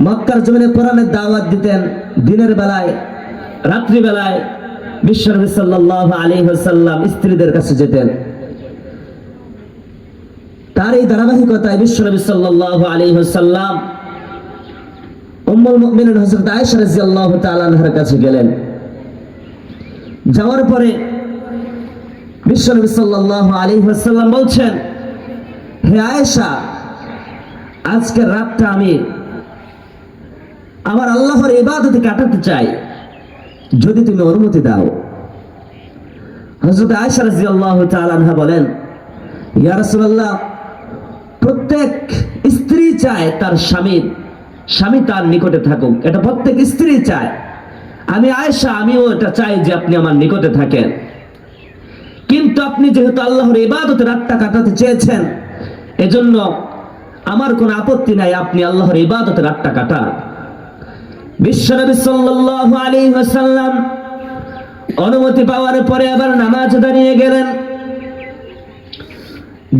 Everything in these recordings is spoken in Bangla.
মক্কার জমিনে কোরআনের দাওয়াত দিতেন। দিনের বেলায়, রাত্রি বেলায় বিশ্বনবী সাল্লাল্লাহু আলাইহি ওয়াসাল্লাম স্ত্রীদের কাছে যেতেন। তার এই ধারাবাহিকতায় বিশ্বনবী সাল্লাল্লাহু আলাইহি ওয়াসাল্লাম উম্মুল মুমিনিন হযরত আয়েশা রাদিয়াল্লাহু তাআলা আনহার কাছে গেলেন। যাওয়ার পরে বিশ্বনবী সাল্লাল্লাহু আলাইহি ওয়াসাল্লাম বলছেন, হে আয়েশা, আজকের রাতটা আমি আমার আল্লাহর ইবাদতে কাটাতে চাই, যদি তুমি অনুমতি দাও। হযরত আয়েশা রাদিয়াল্লাহু তাআলা আনহা বলেন, ইয়া রাসূলুল্লাহ, প্রত্যেক স্ত্রী চায় তার স্বামী তার নিকটে থাকুক, এটা প্রত্যেক স্ত্রী চায়। আমি আয়েশা, আমিও এটা চাই যে আপনি আমার নিকটে থাকেন। কিন্তু আপনি যেহেতু আল্লাহর ইবাদতে রাতটা কাটাতে চেয়েছেন, এজন্য আমার কোনো আপত্তি নাই, আপনি আল্লাহর ইবাদতে রাতটা কাটান। বিশ্বনবী সাল্লাল্লাহু আলাইহি ওয়াসাল্লাম অনুমতি পাওয়ার পরে আবার নামাজ দাঁড়িয়ে গেলেন।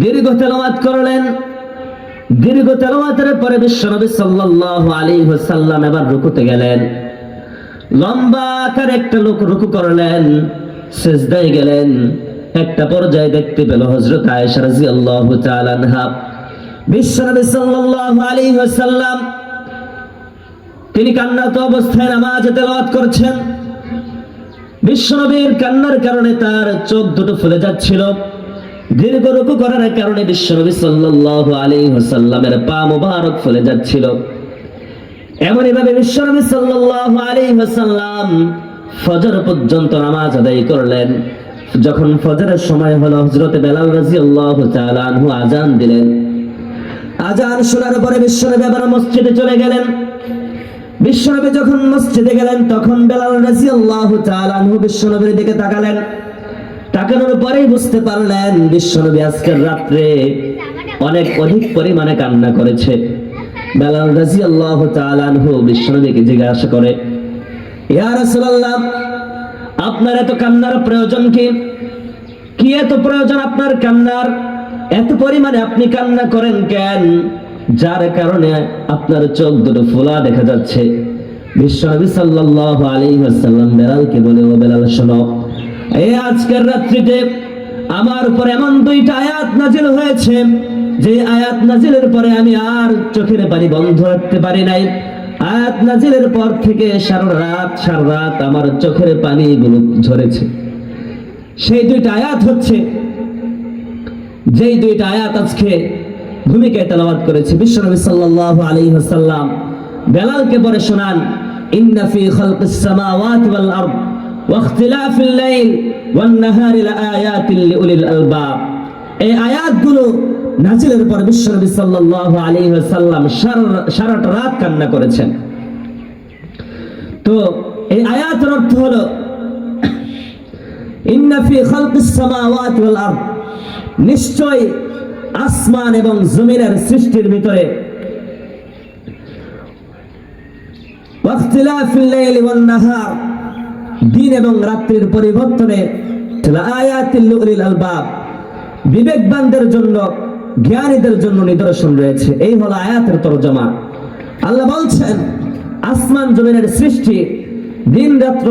দীর্ঘ তেলাওয়াত করলেন। দীর্ঘ তেলাওয়াতের পরে বিশ্বনবী সাল্লাল্লাহু আলাইহি ওয়াসাল্লাম এবার রুকুতে গেলেন। লম্বা আকার একটা লোক রুকু করলেন, সিজদায় গেলেন। একটা পর্যায়ে দেখতে পেল হযরত আয়েশা রাদিয়াল্লাহু তাআলা আনহা বিশ্বনবী সাল্লাল্লাহু আলাইহি ওয়াসাল্লাম তিনি কান্নারত অবস্থায় নামাজ তেলাওয়াত করছেন। বিশ্বনবীর কান্নার কারণে তার চোখ দুটো ফুলে যাচ্ছিল। দীর্ঘ রুকু করার কারণে বিশ্বনবী সাল্লাল্লাহু আলাইহি ওয়াসাল্লামের পা মুবারক ফুলে যাচ্ছিল। এমনই ভাবে বিশ্বনবী সাল্লাল্লাহু আলাইহি ওয়াসাল্লাম ফজর পর্যন্ত নামাজ আদায় করলেন। যখন ফজরের সময় হলো, হযরত বেলাল রাদিয়াল্লাহু তাআলা আনহু আযান দিলেন। আযান শোনার পরে বিশ্বনবী আবার মসজিদে চলে গেলেন। বিশ্বনবী যখন মসজিদে গেলেন, তখন বেলাল রাদিয়াল্লাহু তাআলা আনহু বিশ্বনবীর দিকে তাকালেন। তাকানোর পরেই বুঝতে পারলেন বিশ্বনবী আজকের রাত্রে অধিক পরিমাণে কান্না করেছে। বেলাল রাদিয়াল্লাহু তাআলা আনহু বিশ্বনবীকে জিজ্ঞাসা করে, ইয়া রাসূলুল্লাহ, আপনার এত কান্নার প্রয়োজন কি? কি এত প্রয়োজন আপনার কান্নার? এত পরিমাণে আপনি কান্না করেন কেন, যার কারণে আপনার চোখ দুটো ফোলা দেখা যাচ্ছে? বিশ্বনবী সাল্লাল্লাহু আলাইহি ওয়াসাল্লাম বেলালকে বলে, ও বেলাল, শোনো, এই আজকের রাত্রিতে আমার উপর এমন দুইটা আয়াত নাজিল হয়েছে, যে আয়াত নাজিলের পরে আমি আর চোখের পানি বন্ধ রাখতে পারি নাই। আয়াত নাজিলের পর থেকে সারা রাত আমার চোখের পানিগুলো ঝরেছে। সেই দুইটা আয়াত হচ্ছে, যেই দুইটা আয়াত আজকে ভূমিকায় তেলাওয়াত করেছে বিশ্বনবী সাল্লাল্লাহু আলাইহি ওয়াসাল্লাম বেলালকে পড়ে শোনান, ইন্না ফি খালকিস সামাওয়াতি ওয়াল আরদ ওয়া ইখতিলাফিল লাইল ওয়ান নাহারি লাআয়াতিন লিউলিল আলবাব। এই আয়াতগুলো নাজিলের পর বিশ্বনবী সাল্লাল্লাহু আলাইহি ওয়াসাল্লাম সারাটা রাত কান্না করেছেন। তো এই আয়াতের অর্থ হলো, ইন্না ফি খালকিস সামাওয়াতি ওয়াল আরদ, নিশ্চয় আসমান এবং জমিনের সৃষ্টির ভিতরে, ওয়া ইখতিলাফিল লাইলি ওয়ান নাহার, দিন এবং রাত্রির পরিবর্তনে, লাআয়াতিল লিউলিল আলবাব, বিবেকবানদের জন্য, জ্ঞানীদের জন্য নিদর্শন রয়েছে। এই হলো আয়াতের তরজমা। আল্লাহ বলছেন, আসমান জমিনের সৃষ্টি, দিন রাত্র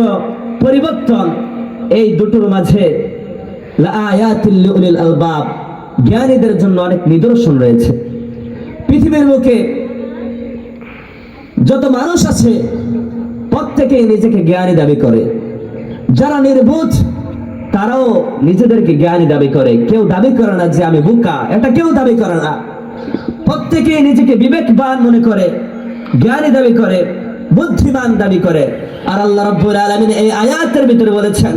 পরিবর্তন, এই দুটোর মাঝে লাআয়াতিল লিউলিল আলবাব, জ্ঞানীদের জন্য অনেক নিদর্শন রয়েছে। পৃথিবীর বুকে যত মানুষ আছে, প্রত্যেকেই নিজেকে জ্ঞানী দাবি করে। যারা নির্বোধ, তারাও নিজেদেরকে জ্ঞানী দাবি করে। কেউ দাবি করে না যে আমি বোকা, এটা কেউ দাবি করে না। প্রত্যেকেই নিজেকে বিবেকবান মনে করে, জ্ঞানী দাবি করে, বুদ্ধিমান দাবি করে। আর আল্লাহ রাব্বুল আলামিন এই আয়াতের ভিতরে বলেছেন,